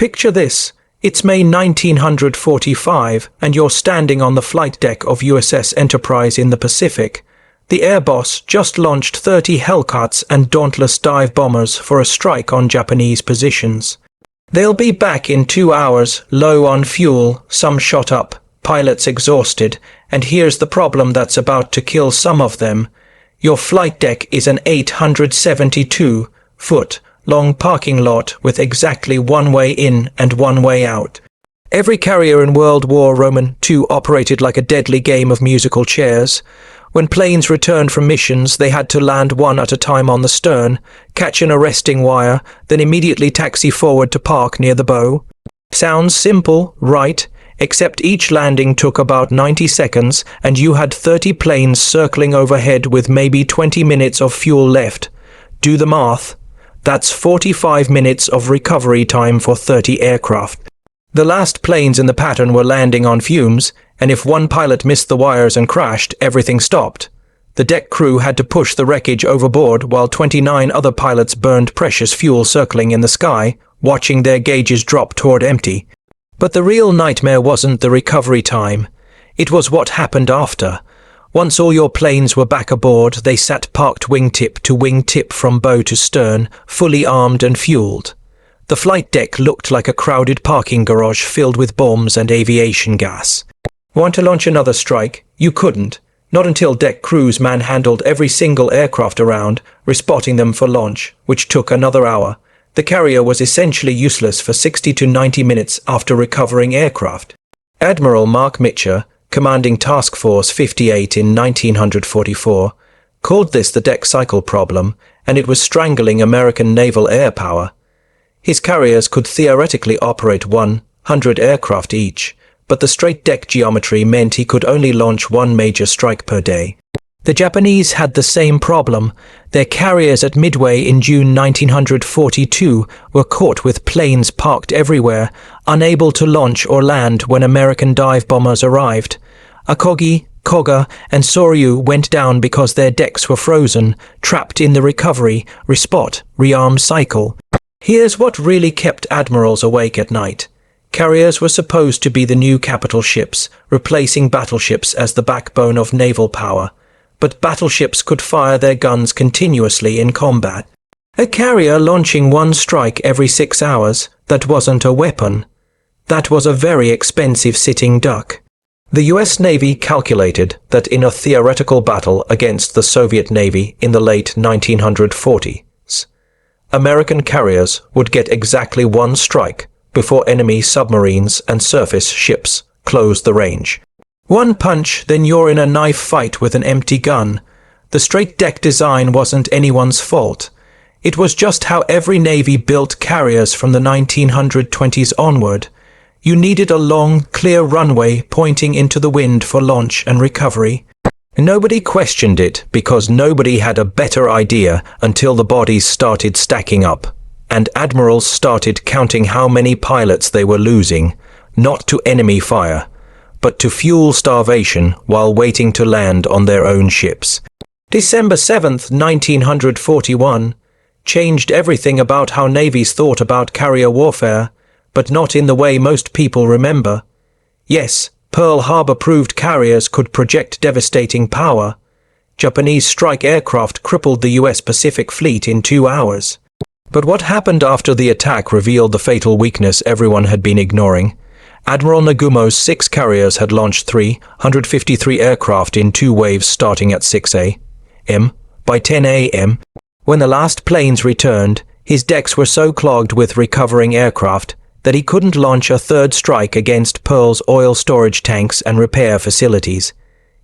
Picture this. It's May 1945, and you're standing on the flight deck of USS Enterprise in the Pacific. The Air Boss just launched 30 Hellcats and Dauntless dive bombers for a strike on Japanese positions. They'll be back in 2 hours, low on fuel, some shot up, pilots exhausted, and here's the problem that's about to kill some of them. Your flight deck is an 872-foot long parking lot with exactly one way in and one way out. Every carrier in World War II operated like a deadly game of musical chairs. When planes returned from missions, they had to land one at a time on the stern, catch an arresting wire, then immediately taxi forward to park near the bow. Sounds simple, right? Except each landing took about 90 seconds, and you had 30 planes circling overhead with maybe 20 minutes of fuel left. Do the math. That's 45 minutes of recovery time for 30 aircraft. The last planes in the pattern were landing on fumes, and if one pilot missed the wires and crashed, everything stopped. The deck crew had to push the wreckage overboard while 29 other pilots burned precious fuel circling in the sky, watching their gauges drop toward empty. But the real nightmare wasn't the recovery time. It was what happened after. Once all your planes were back aboard, they sat parked wingtip to wingtip from bow to stern, fully armed and fueled. The flight deck looked like a crowded parking garage filled with bombs and aviation gas. Want to launch another strike? You couldn't. Not until deck crews manhandled every single aircraft around, respotting them for launch, which took another hour. The carrier was essentially useless for 60 to 90 minutes after recovering aircraft. Admiral Mark Mitcher, commanding Task Force 58 in 1944, called this the deck cycle problem, and it was strangling American naval air power. His carriers could theoretically operate 100 aircraft each, but the straight deck geometry meant he could only launch one major strike per day. The Japanese had the same problem. Their carriers at Midway in June 1942 were caught with planes parked everywhere, unable to launch or land when American dive bombers arrived. Akogi, Koga, and Soryu went down because their decks were frozen, trapped in the recovery, respot, rearm cycle. Here's what really kept admirals awake at night. Carriers were supposed to be the new capital ships, replacing battleships as the backbone of naval power. But battleships could fire their guns continuously in combat. A carrier launching one strike every 6 hours, that wasn't a weapon. That was a very expensive sitting duck. The US Navy calculated that in a theoretical battle against the Soviet Navy in the late 1940s, American carriers would get exactly one strike before enemy submarines and surface ships closed the range. One punch, then you're in a knife fight with an empty gun. The straight deck design wasn't anyone's fault. It was just how every navy built carriers from the 1920s onward. You needed a long, clear runway pointing into the wind for launch and recovery. Nobody questioned it because nobody had a better idea until the bodies started stacking up, and admirals started counting how many pilots they were losing, not to enemy fire, but to fuel starvation while waiting to land on their own ships. December 7th, 1941, changed everything about how navies thought about carrier warfare, but not in the way most people remember. Yes, Pearl Harbor-proved carriers could project devastating power. Japanese strike aircraft crippled the US Pacific Fleet in 2 hours. But what happened after the attack revealed the fatal weakness everyone had been ignoring. Admiral Nagumo's 6 carriers had launched 353 aircraft in 2 waves starting at 6 a.m. By 10 a.m., when the last planes returned, his decks were so clogged with recovering aircraft that he couldn't launch a third strike against Pearl's oil storage tanks and repair facilities.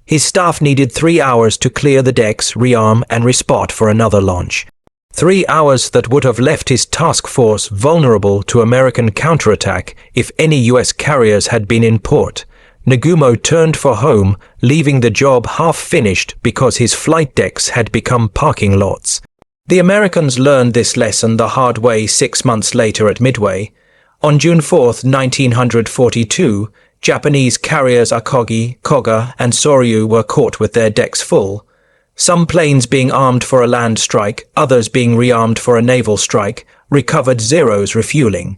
His staff needed 3 hours to clear the decks, rearm, and respot for another launch. 3 hours that would have left his task force vulnerable to American counterattack if any US carriers had been in port. Nagumo turned for home, leaving the job half-finished because his flight decks had become parking lots. The Americans learned this lesson the hard way 6 months later at Midway. On June 4, 1942, Japanese carriers Akogi, Koga, and Soryu were caught with their decks full. Some planes being armed for a land strike, others being rearmed for a naval strike, recovered Zero's refueling.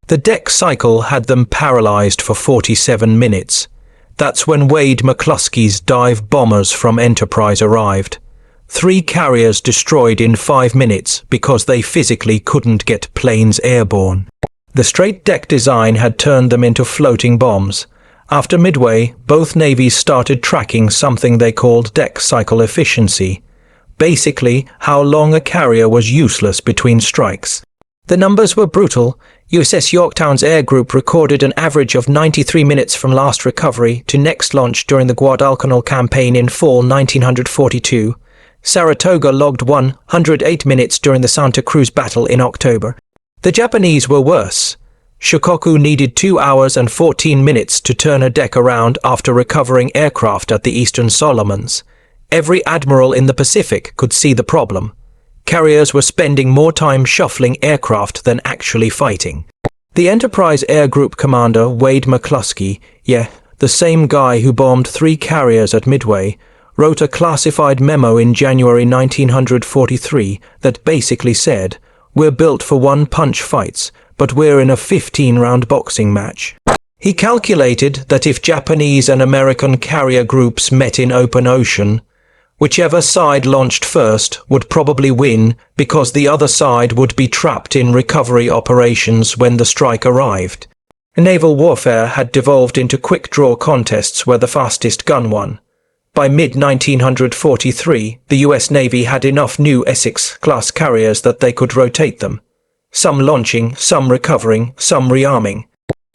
The deck cycle had them paralyzed for 47 minutes. That's when Wade McCluskey's dive bombers from Enterprise arrived. 3 carriers destroyed in 5 minutes because they physically couldn't get planes airborne. The straight deck design had turned them into floating bombs. After Midway, both navies started tracking something they called deck cycle efficiency. Basically, how long a carrier was useless between strikes. The numbers were brutal. USS Yorktown's air group recorded an average of 93 minutes from last recovery to next launch during the Guadalcanal campaign in fall 1942. Saratoga logged 108 minutes during the Santa Cruz battle in October. The Japanese were worse. Shikoku needed 2 hours and 14 minutes to turn a deck around after recovering aircraft at the Eastern Solomons. Every admiral in the Pacific could see the problem. Carriers were spending more time shuffling aircraft than actually fighting. The Enterprise Air Group commander, Wade McCluskey, the same guy who bombed 3 carriers at Midway, wrote a classified memo in January 1943 that basically said, "We're built for one-punch fights, but we're in a 15-round boxing match." He calculated that if Japanese and American carrier groups met in open ocean, whichever side launched first would probably win because the other side would be trapped in recovery operations when the strike arrived. Naval warfare had devolved into quick-draw contests where the fastest gun won. By mid-1943, the US Navy had enough new Essex-class carriers that they could rotate them. Some launching, some recovering, some rearming.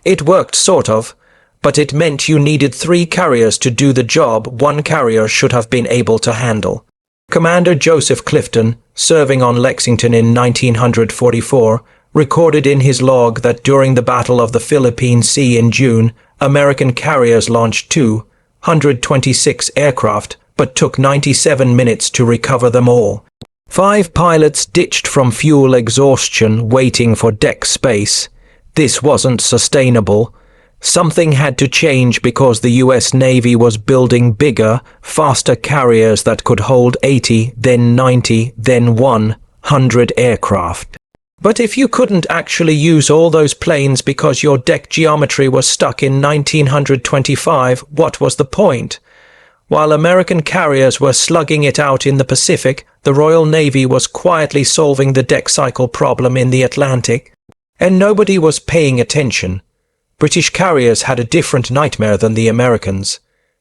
It worked sort of, but it meant you needed 3 carriers to do the job 1 carrier should have been able to handle. Commander Joseph Clifton, serving on Lexington in 1944, recorded in his log that during the Battle of the Philippine Sea in June, American carriers launched 226 aircraft, but took 97 minutes to recover them all. 5 pilots ditched from fuel exhaustion waiting for deck space. This wasn't sustainable. Something had to change because the US Navy was building bigger, faster carriers that could hold 80, then 90, then 100 aircraft. But if you couldn't actually use all those planes because your deck geometry was stuck in 1925, what was the point? While American carriers were slugging it out in the Pacific, the Royal Navy was quietly solving the deck cycle problem in the Atlantic. And nobody was paying attention. British carriers had a different nightmare than the Americans.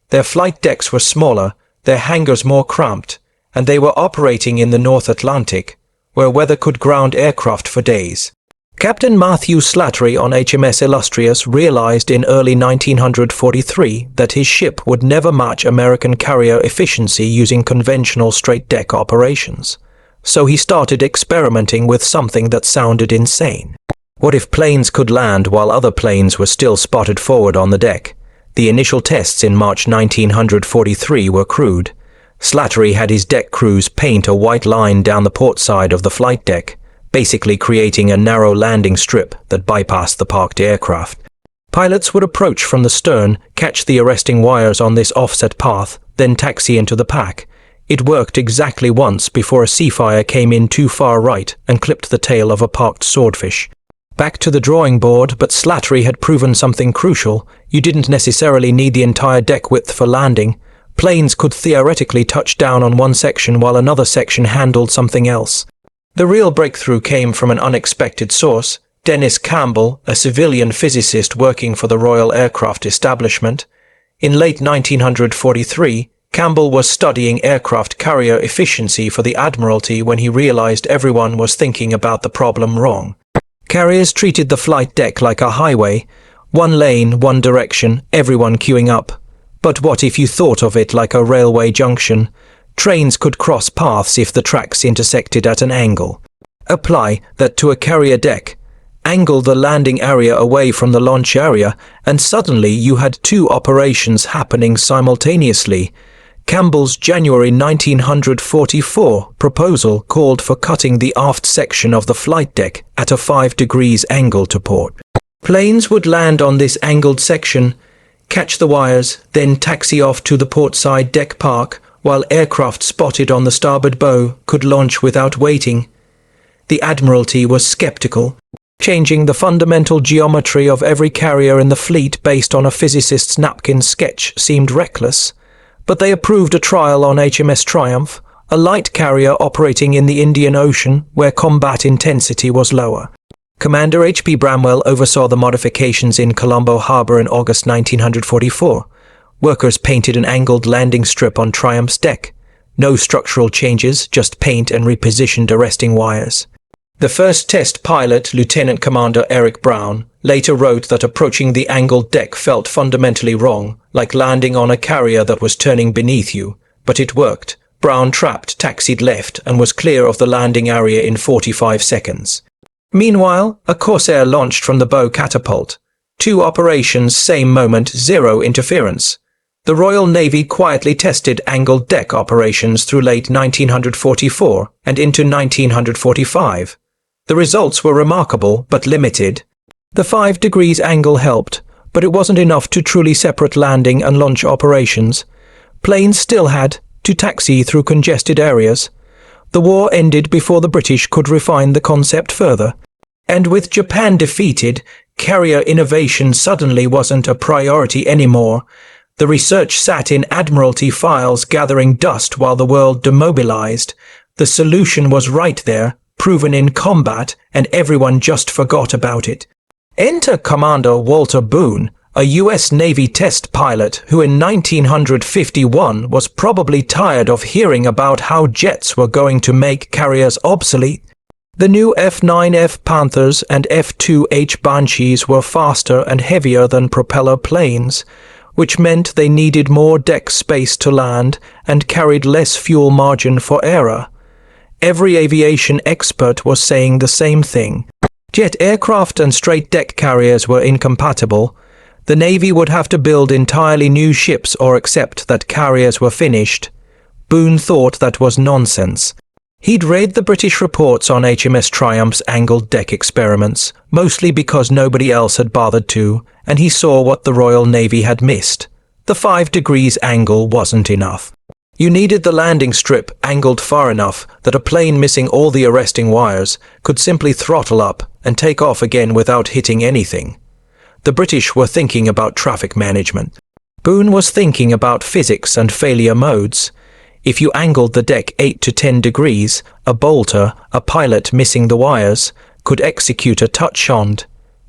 Their flight decks were smaller, their hangars more cramped, and they were operating in the North Atlantic, where weather could ground aircraft for days. Captain Matthew Slattery on HMS Illustrious realized in early 1943 that his ship would never match American carrier efficiency using conventional straight-deck operations. So he started experimenting with something that sounded insane. What if planes could land while other planes were still spotted forward on the deck? The initial tests in March 1943 were crude. Slattery had his deck crews paint a white line down the port side of the flight deck, basically creating a narrow landing strip that bypassed the parked aircraft. Pilots would approach from the stern, catch the arresting wires on this offset path, then taxi into the pack. It worked exactly once before a Seafire came in too far right and clipped the tail of a parked swordfish. Back to the drawing board, but Slattery had proven something crucial. You didn't necessarily need the entire deck width for landing. Planes could theoretically touch down on one section while another section handled something else. The real breakthrough came from an unexpected source, Dennis Campbell, a civilian physicist working for the Royal Aircraft Establishment. In late 1943, Campbell was studying aircraft carrier efficiency for the Admiralty when he realized everyone was thinking about the problem wrong. Carriers treated the flight deck like a highway, one lane, one direction, everyone queuing up. But what if you thought of it like a railway junction? Trains could cross paths if the tracks intersected at an angle. Apply that to a carrier deck. Angle the landing area away from the launch area, and suddenly you had 2 operations happening simultaneously. Campbell's January 1944 proposal called for cutting the aft section of the flight deck at a 5 degrees angle to port. Planes would land on this angled section, catch the wires, then taxi off to the portside deck park, while aircraft spotted on the starboard bow could launch without waiting. The Admiralty was skeptical. Changing the fundamental geometry of every carrier in the fleet based on a physicist's napkin sketch seemed reckless, but they approved a trial on HMS Triumph, a light carrier operating in the Indian Ocean where combat intensity was lower. Commander H.P. Bramwell oversaw the modifications in Colombo Harbour in August 1944. Workers painted an angled landing strip on Triumph's deck. No structural changes, just paint and repositioned arresting wires. The first test pilot, Lieutenant Commander Eric Brown, later wrote that approaching the angled deck felt fundamentally wrong, like landing on a carrier that was turning beneath you. But it worked. Brown trapped, taxied left, and was clear of the landing area in 45 seconds. Meanwhile, a Corsair launched from the bow catapult. 2 operations, same moment, 0 interference. The Royal Navy quietly tested angled deck operations through late 1944 and into 1945. The results were remarkable, but limited. The 5 degrees angle helped, but it wasn't enough to truly separate landing and launch operations. Planes still had to taxi through congested areas. The war ended before the British could refine the concept further. And with Japan defeated, carrier innovation suddenly wasn't a priority anymore. The research sat in Admiralty files gathering dust while the world demobilized. The solution was right there, proven in combat, and everyone just forgot about it. Enter Commander Walter Boone, a U.S. Navy test pilot who in 1951 was probably tired of hearing about how jets were going to make carriers obsolete. The new F-9F Panthers and F-2H Banshees were faster and heavier than propeller planes, which meant they needed more deck space to land and carried less fuel margin for error. Every aviation expert was saying the same thing. Jet aircraft and straight deck carriers were incompatible. The Navy would have to build entirely new ships or accept that carriers were finished. Boone thought that was nonsense. He'd read the British reports on HMS Triumph's angled deck experiments, mostly because nobody else had bothered to, and he saw what the Royal Navy had missed. The 5 degrees angle wasn't enough. You needed the landing strip angled far enough that a plane missing all the arresting wires could simply throttle up and take off again without hitting anything. The British were thinking about traffic management. Boone was thinking about physics and failure modes. If you angled the deck 8 to 10 degrees, a bolter, a pilot missing the wires, could execute a touch-on,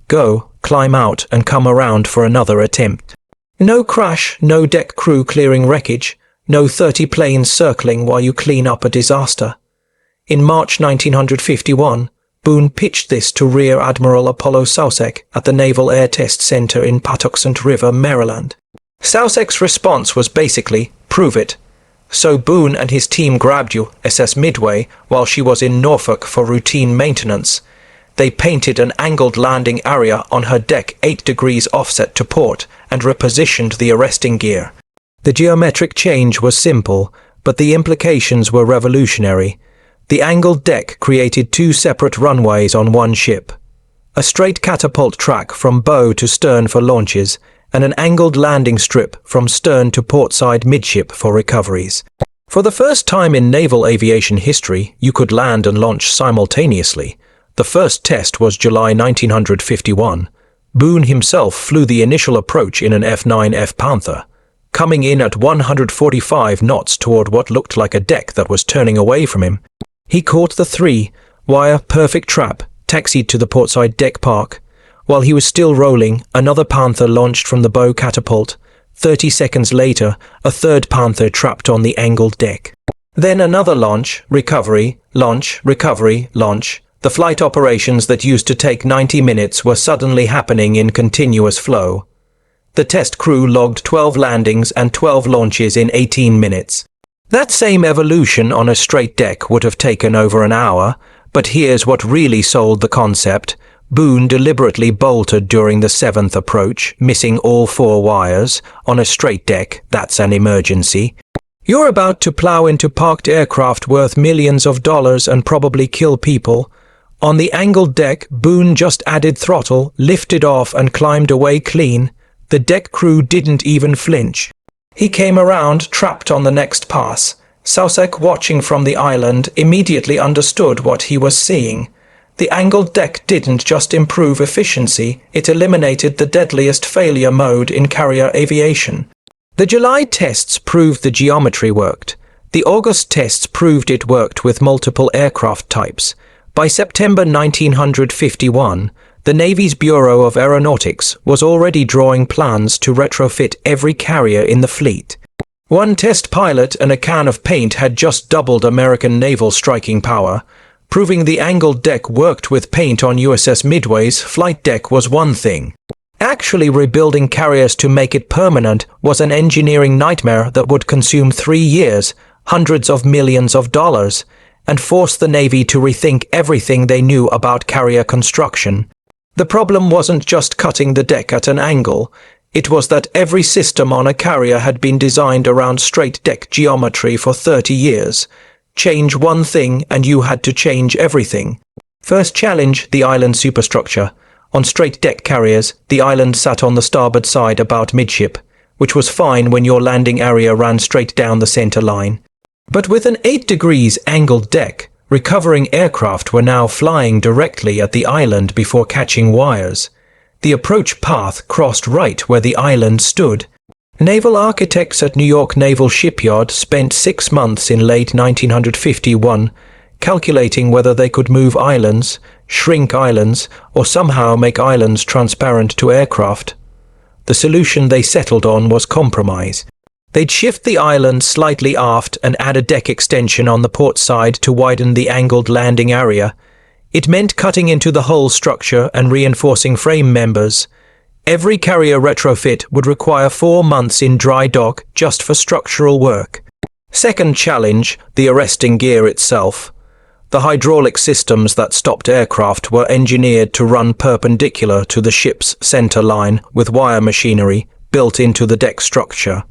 go, climb out and come around for another attempt. No crash, no deck crew clearing wreckage, no 30 planes circling while you clean up a disaster. In March 1951, Boone pitched this to Rear Admiral Apollo Soucek at the Naval Air Test Center in Patuxent River, Maryland. Soucek's response was basically, prove it. So Boone and his team grabbed USS Midway while she was in Norfolk for routine maintenance. They painted an angled landing area on her deck 8 degrees offset to port and repositioned the arresting gear. The geometric change was simple, but the implications were revolutionary. The angled deck created 2 separate runways on one ship. A straight catapult track from bow to stern for launches, and an angled landing strip from stern to portside midship for recoveries. For the first time in naval aviation history, you could land and launch simultaneously. The first test was July 1951. Boone himself flew the initial approach in an F-9F Panther, coming in at 145 knots toward what looked like a deck that was turning away from him. He caught the 3-wire perfect trap, taxied to the portside deck park. While he was still rolling, another Panther launched from the bow catapult. 30 seconds later, a third Panther trapped on the angled deck. Then another launch, recovery, launch, recovery, launch. The flight operations that used to take 90 minutes were suddenly happening in continuous flow. The test crew logged 12 landings and 12 launches in 18 minutes. That same evolution on a straight deck would have taken over an hour, but here's what really sold the concept. Boone deliberately bolted during the 7th approach, missing all 4 wires. On a straight deck, that's an emergency. You're about to plow into parked aircraft worth millions of dollars and probably kill people. On the angled deck, Boone just added throttle, lifted off and climbed away clean. The deck crew didn't even flinch. He came around, trapped on the next pass. Soucek, watching from the island, immediately understood what he was seeing. The angled deck didn't just improve efficiency, it eliminated the deadliest failure mode in carrier aviation. The July tests proved the geometry worked. The August tests proved it worked with multiple aircraft types. By September 1951, the Navy's Bureau of Aeronautics was already drawing plans to retrofit every carrier in the fleet. One test pilot and a can of paint had just doubled American naval striking power. Proving the angled deck worked with paint on USS Midway's flight deck was one thing. Actually rebuilding carriers to make it permanent was an engineering nightmare that would consume 3 years, hundreds of millions of dollars, and force the Navy to rethink everything they knew about carrier construction. The problem wasn't just cutting the deck at an angle, it was that every system on a carrier had been designed around straight deck geometry for 30 years. Change one thing and you had to change everything. First challenge, the island superstructure. On straight deck carriers, the island sat on the starboard side about midship, which was fine when your landing area ran straight down the center line. But with an 8 degrees angled deck, recovering aircraft were now flying directly at the island before catching wires. The approach path crossed right where the island stood. Naval architects at New York Naval Shipyard spent 6 months in late 1951 calculating whether they could move islands, shrink islands, or somehow make islands transparent to aircraft. The solution they settled on was compromise. They'd shift the island slightly aft and add a deck extension on the port side to widen the angled landing area. It meant cutting into the whole structure and reinforcing frame members. Every carrier retrofit would require 4 months in dry dock just for structural work. Second challenge, the arresting gear itself. The hydraulic systems that stopped aircraft were engineered to run perpendicular to the ship's center line with wire machinery built into the deck structure.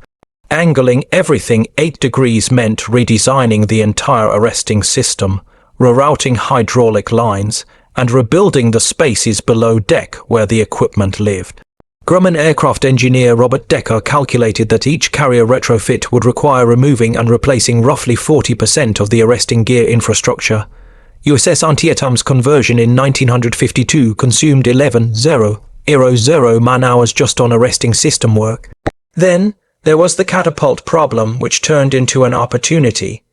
Angling everything 8 degrees meant redesigning the entire arresting system, rerouting hydraulic lines, and rebuilding the spaces below deck where the equipment lived. Grumman aircraft engineer Robert Decker calculated that each carrier retrofit would require removing and replacing roughly 40% of the arresting gear infrastructure. USS Antietam's conversion in 1952 consumed 11,000 man-hours just on arresting system work. Then, there was the catapult problem, which turned into an opportunity.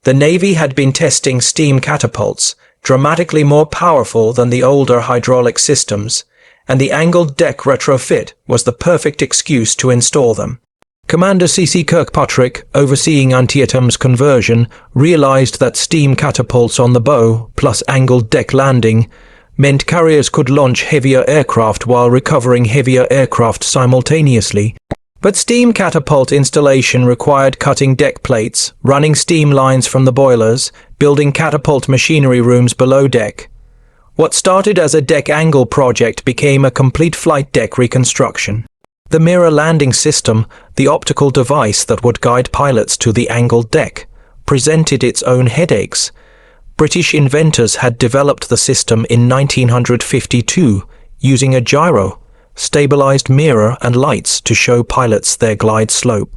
The Navy had been testing steam catapults, dramatically more powerful than the older hydraulic systems, and the angled deck retrofit was the perfect excuse to install them. Commander C.C. Kirkpatrick, overseeing Antietam's conversion, realized that steam catapults on the bow, plus angled deck landing, meant carriers could launch heavier aircraft while recovering heavier aircraft simultaneously. But steam catapult installation required cutting deck plates, running steam lines from the boilers, building catapult machinery rooms below deck. What started as a deck angle project became a complete flight deck reconstruction. The mirror landing system, the optical device that would guide pilots to the angled deck, presented its own headaches. British inventors had developed the system in 1952 using a gyro, stabilized mirror and lights to show pilots their glide slope.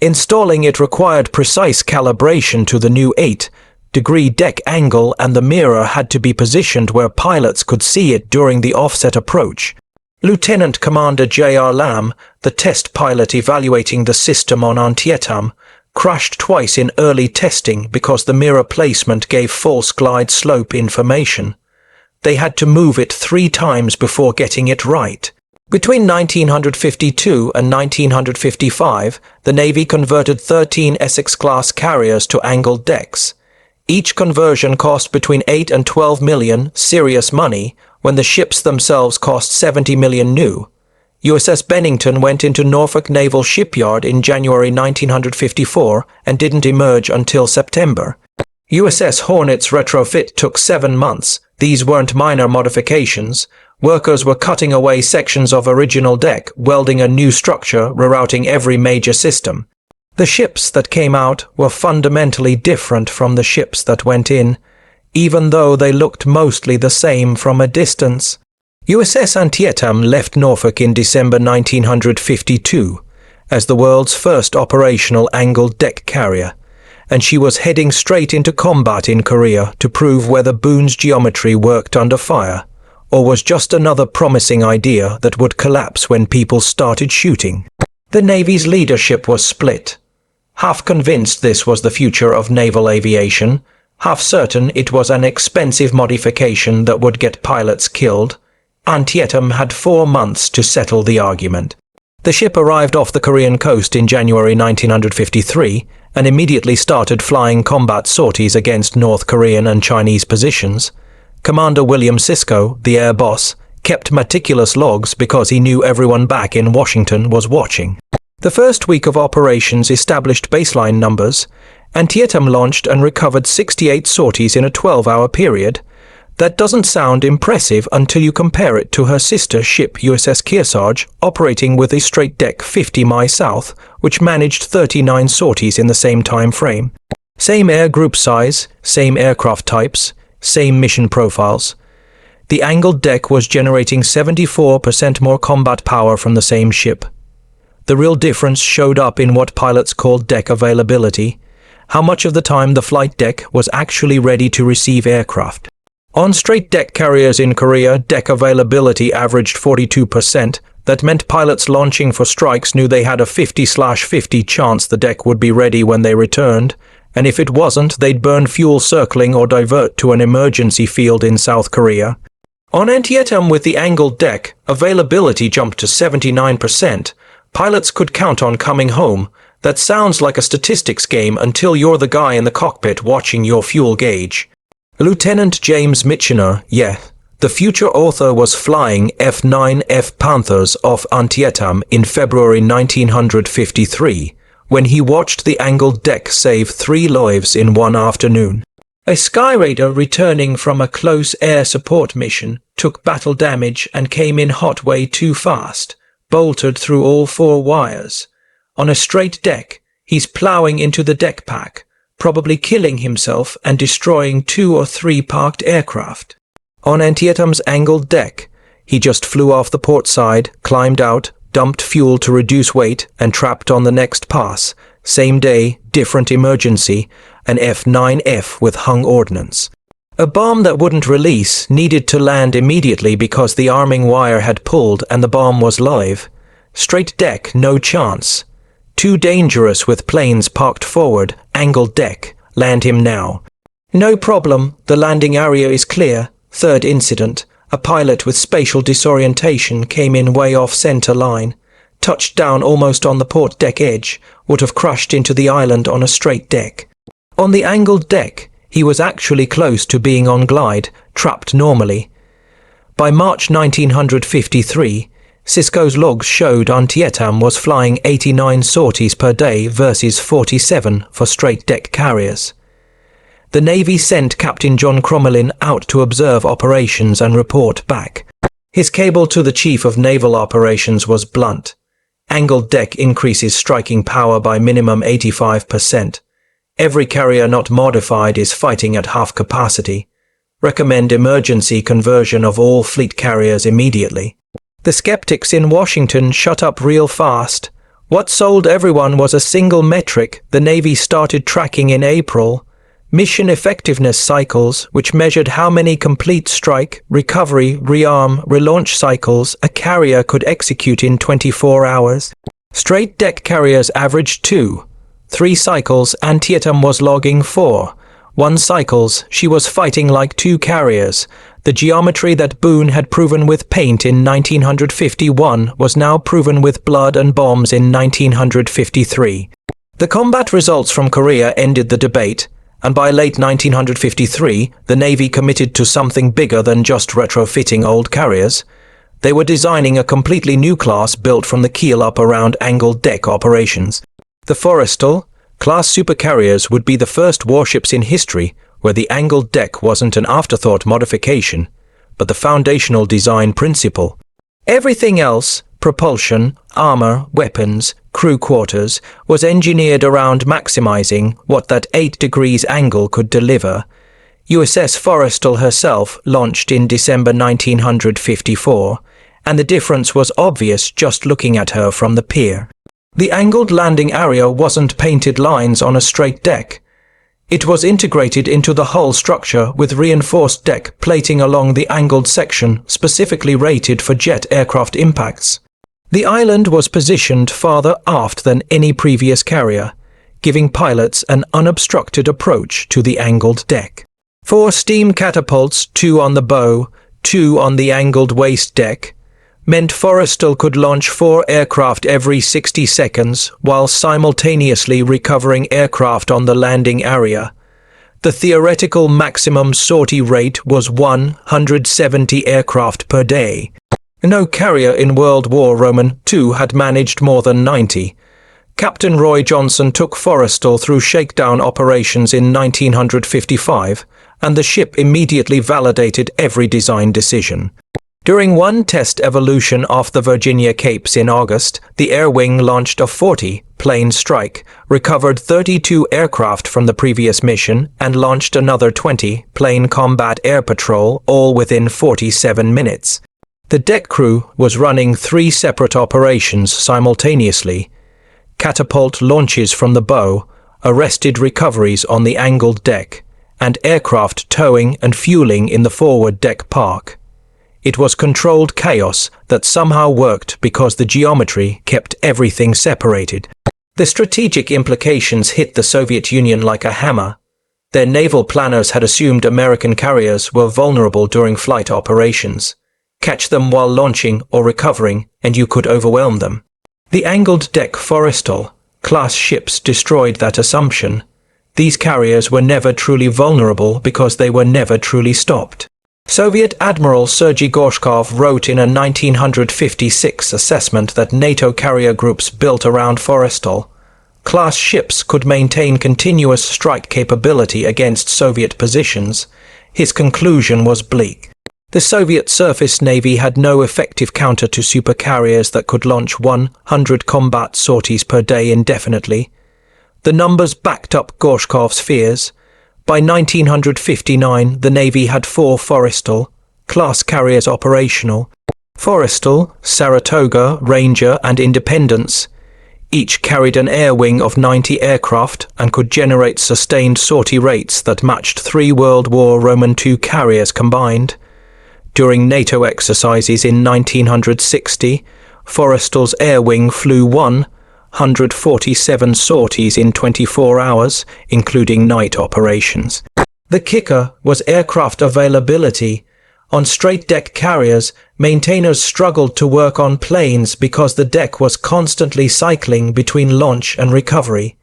Installing it required precise calibration to the new 8-degree deck angle, and the mirror had to be positioned where pilots could see it during the offset approach. Lieutenant Commander J.R. Lamb, the test pilot evaluating the system on Antietam, crashed twice in early testing because the mirror placement gave false glide slope information. They had to move it 3 times before getting it right. Between 1952 and 1955, the Navy converted 13 Essex-class carriers to angled decks. Each conversion cost between 8 and 12 million serious money, when the ships themselves cost 70 million new. USS Bennington went into Norfolk Naval Shipyard in January 1954 and didn't emerge until September. USS Hornet's retrofit took 7 months. These weren't minor modifications. Workers were cutting away sections of original deck, welding a new structure, rerouting every major system. The ships that came out were fundamentally different from the ships that went in, even though they looked mostly the same from a distance. USS Antietam left Norfolk in December 1952 as the world's first operational angled deck carrier, and she was heading straight into combat in Korea to prove whether Boone's geometry worked under fire, or was just another promising idea that would collapse when people started shooting. The Navy's leadership was split. Half convinced this was the future of naval aviation, half certain it was an expensive modification that would get pilots killed. Antietam had 4 months to settle the argument. The ship arrived off the Korean coast in January 1953 and immediately started flying combat sorties against North Korean and Chinese positions. Commander William Sisko, the air boss, kept meticulous logs because he knew everyone back in Washington was watching. The first week of operations established baseline numbers. Antietam launched and recovered 68 sorties in a 12-hour period. That doesn't sound impressive until you compare it to her sister ship USS Kearsarge, operating with a straight deck 50 mi south, which managed 39 sorties in the same time frame. Same air group size, same aircraft types, same mission profiles. The angled deck was generating 74% more combat power from the same ship. The real difference showed up in what pilots called deck availability, how much of the time the flight deck was actually ready to receive aircraft. On straight deck carriers in Korea, deck availability averaged 42%. That meant pilots launching for strikes knew they had a 50/50 chance the deck would be ready when they returned, and if it wasn't, they'd burn fuel circling or divert to an emergency field in South Korea. On Antietam with the angled deck, availability jumped to 79%. Pilots could count on coming home. That sounds like a statistics game until you're the guy in the cockpit watching your fuel gauge. Lieutenant James Michener, the future author, was flying F-9F Panthers off Antietam in February 1953 when he watched the angled deck save 3 lives in one afternoon. A Skyraider returning from a close air support mission took battle damage and came in hot way too fast, bolted through all 4 wires. On a straight deck, he's plowing into the deck pack, probably killing himself and destroying 2 or 3 parked aircraft. On Antietam's angled deck, he just flew off the port side, climbed out, dumped fuel to reduce weight, and trapped on the next pass. Same day, different emergency, an F-9F with hung ordnance. A bomb that wouldn't release needed to land immediately because the arming wire had pulled and the bomb was live. Straight deck, no chance. Too dangerous with planes parked forward, angled deck. Land him now. No problem, the landing area is clear. Third incident. A pilot with spatial disorientation came in way off center line. Touched down almost on the port deck edge, would have crushed into the island on a straight deck. On the angled deck, he was actually close to being on glide, trapped normally. By March 1953, Sisko's logs showed Antietam was flying 89 sorties per day versus 47 for straight-deck carriers. The Navy sent Captain John Crommelin out to observe operations and report back. His cable to the Chief of Naval Operations was blunt. Angled deck increases striking power by minimum 85%. Every carrier not modified is fighting at half capacity. Recommend emergency conversion of all fleet carriers immediately. The skeptics in Washington shut up real fast. What sold everyone was a single metric the Navy started tracking in April: mission effectiveness cycles, which measured how many complete strike, recovery, rearm, relaunch cycles a carrier could execute in 24 hours. Straight deck carriers averaged 2. 3 cycles, Antietam was logging 4. 1 cycles, she was fighting like 2 carriers. The geometry that Boone had proven with paint in 1951 was now proven with blood and bombs in 1953. The combat results from Korea ended the debate, and by late 1953, the Navy committed to something bigger than just retrofitting old carriers. They were designing a completely new class built from the keel up around angled deck operations. The Forrestal class supercarriers would be the first warships in history where the angled deck wasn't an afterthought modification, but the foundational design principle. Everything else, propulsion, armor, weapons, crew quarters, was engineered around maximizing what that 8 degrees angle could deliver. USS Forrestal herself launched in December 1954, and the difference was obvious just looking at her from the pier. The angled landing area wasn't painted lines on a straight deck. It was integrated into the hull structure with reinforced deck plating along the angled section specifically rated for jet aircraft impacts. The island was positioned farther aft than any previous carrier, giving pilots an unobstructed approach to the angled deck. 4 steam catapults, 2 on the bow, 2 on the angled waist deck, meant Forrestal could launch 4 aircraft every 60 seconds while simultaneously recovering aircraft on the landing area. The theoretical maximum sortie rate was 170 aircraft per day. No carrier in World War II had managed more than 90. Captain Roy Johnson took Forrestal through shakedown operations in 1955, and the ship immediately validated every design decision. During one test evolution off the Virginia Capes in August, the Air Wing launched a 40-plane strike, recovered 32 aircraft from the previous mission, and launched another 20-plane combat air patrol, all within 47 minutes. The deck crew was running 3 separate operations simultaneously: catapult launches from the bow, arrested recoveries on the angled deck, and aircraft towing and fueling in the forward deck park. It was controlled chaos that somehow worked because the geometry kept everything separated. The strategic implications hit the Soviet Union like a hammer. Their naval planners had assumed American carriers were vulnerable during flight operations. Catch them while launching or recovering, and you could overwhelm them. The angled deck Forrestal class ships destroyed that assumption. These carriers were never truly vulnerable because they were never truly stopped. Soviet Admiral Sergei Gorshkov wrote in a 1956 assessment that NATO carrier groups built around Forrestal class ships could maintain continuous strike capability against Soviet positions. His conclusion was bleak. The Soviet surface navy had no effective counter to supercarriers that could launch 100 combat sorties per day indefinitely. The numbers backed up Gorshkov's fears. By 1959, the Navy had 4 Forrestal class carriers operational. Forrestal, Saratoga, Ranger, and Independence each carried an air wing of 90 aircraft and could generate sustained sortie rates that matched 3 World War II carriers combined. During NATO exercises in 1960, Forrestal's air wing flew 147 sorties in 24 hours, including night operations. The kicker was aircraft availability. On straight-deck carriers, maintainers struggled to work on planes because the deck was constantly cycling between launch and recovery.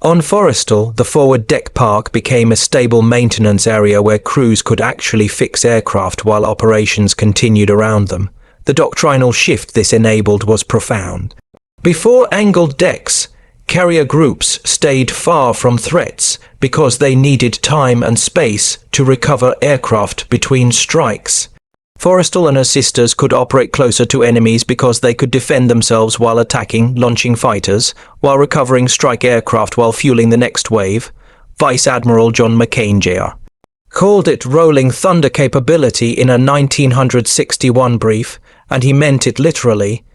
On Forrestal, the forward deck park became a stable maintenance area where crews could actually fix aircraft while operations continued around them. The doctrinal shift this enabled was profound. Before angled decks, carrier groups stayed far from threats because they needed time and space to recover aircraft between strikes. Forrestal and her sisters could operate closer to enemies because they could defend themselves while attacking, launching fighters, while recovering strike aircraft while fueling the next wave. Vice Admiral John McCain Jr. called it rolling thunder capability in a 1961 brief, and he meant it literally.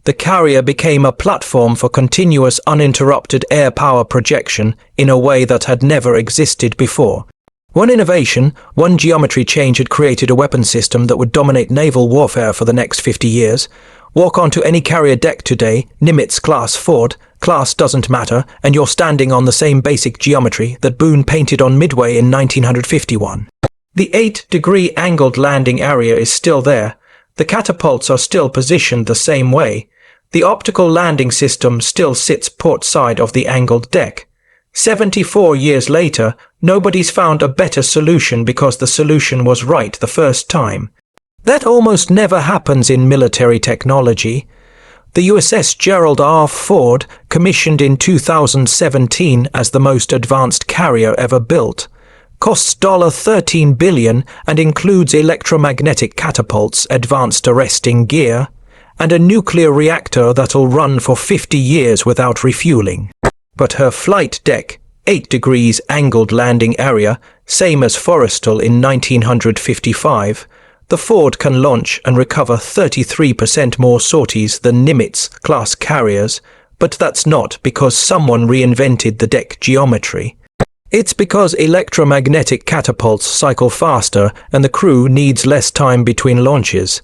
The carrier became a platform for continuous uninterrupted air power projection in a way that had never existed before. One innovation, one geometry change had created a weapon system that would dominate naval warfare for the next 50 years. Walk onto any carrier deck today, Nimitz-class Ford, class doesn't matter, and you're standing on the same basic geometry that Boone painted on Midway in 1951. The 8-degree angled landing area is still there. The catapults are still positioned the same way. The optical landing system still sits port side of the angled deck. 74 years later, nobody's found a better solution because the solution was right the first time. That almost never happens in military technology. The USS Gerald R. Ford, commissioned in 2017 as the most advanced carrier ever built, costs $13 billion and includes electromagnetic catapults, advanced arresting gear, and a nuclear reactor that'll run for 50 years without refueling. But her flight deck, 8 degrees angled landing area, same as Forrestal in 1955, the Ford can launch and recover 33% more sorties than Nimitz-class carriers, but that's not because someone reinvented the deck geometry. It's because electromagnetic catapults cycle faster and the crew needs less time between launches.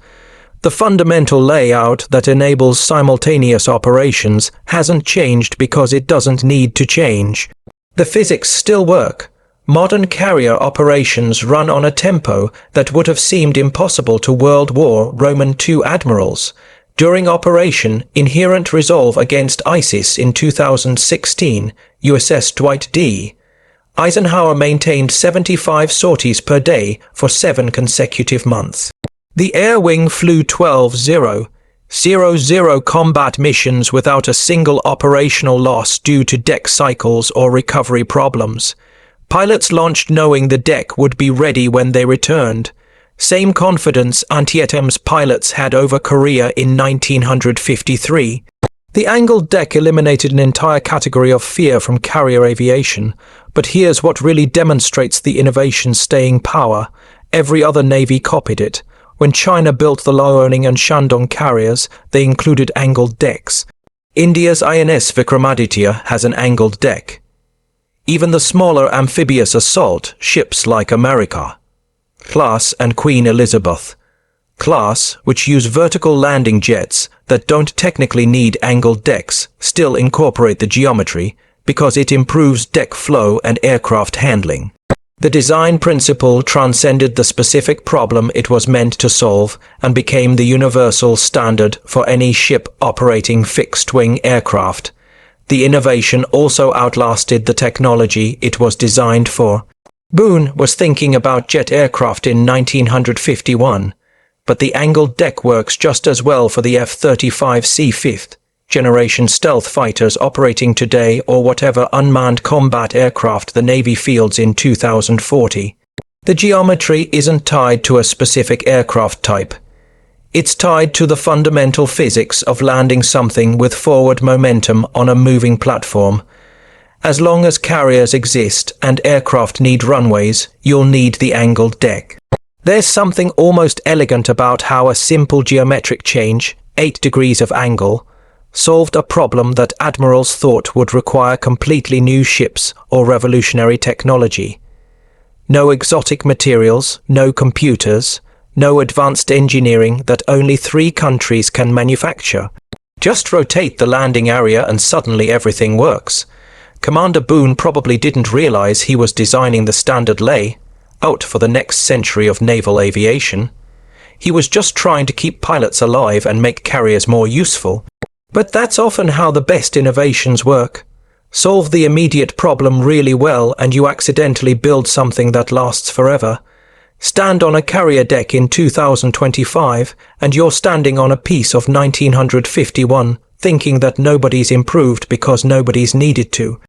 The fundamental layout that enables simultaneous operations hasn't changed because it doesn't need to change. The physics still work. Modern carrier operations run on a tempo that would have seemed impossible to World War II admirals. During Operation Inherent Resolve against ISIS in 2016, USS Dwight D. Eisenhower maintained 75 sorties per day for 7 consecutive months. The Air Wing flew 12-0 combat missions without a single operational loss due to deck cycles or recovery problems. Pilots launched knowing the deck would be ready when they returned. Same confidence Antietam's pilots had over Korea in 1953. The angled deck eliminated an entire category of fear from carrier aviation, but here's what really demonstrates the innovation's staying power. Every other navy copied it. When China built the Liaoning and Shandong carriers, they included angled decks. India's INS Vikramaditya has an angled deck. Even the smaller amphibious assault ships like America class and Queen Elizabeth class, which use vertical landing jets that don't technically need angled decks, still incorporate the geometry because it improves deck flow and aircraft handling. The design principle transcended the specific problem it was meant to solve and became the universal standard for any ship operating fixed-wing aircraft. The innovation also outlasted the technology it was designed for. Boone was thinking about jet aircraft in 1951, but the angled deck works just as well for the F-35C fifth-generation stealth fighters operating today or whatever unmanned combat aircraft the Navy fields in 2040. The geometry isn't tied to a specific aircraft type. It's tied to the fundamental physics of landing something with forward momentum on a moving platform. As long as carriers exist and aircraft need runways, you'll need the angled deck. There's something almost elegant about how a simple geometric change, 8 degrees of angle, solved a problem that admirals thought would require completely new ships or revolutionary technology. No exotic materials, no computers, no advanced engineering that only 3 countries can manufacture. Just rotate the landing area and suddenly everything works. Commander Boone probably didn't realize he was designing the standard layout for the next century of naval aviation. He was just trying to keep pilots alive and make carriers more useful. But that's often how the best innovations work. Solve the immediate problem really well and you accidentally build something that lasts forever. Stand on a carrier deck in 2025 and you're standing on a piece of 1951, thinking that nobody's improved because nobody's needed to.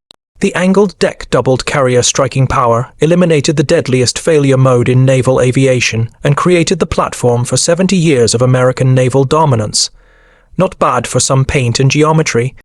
The angled deck doubled carrier striking power, eliminated the deadliest failure mode in naval aviation, and created the platform for 70 years of American naval dominance. Not bad for some paint and geometry.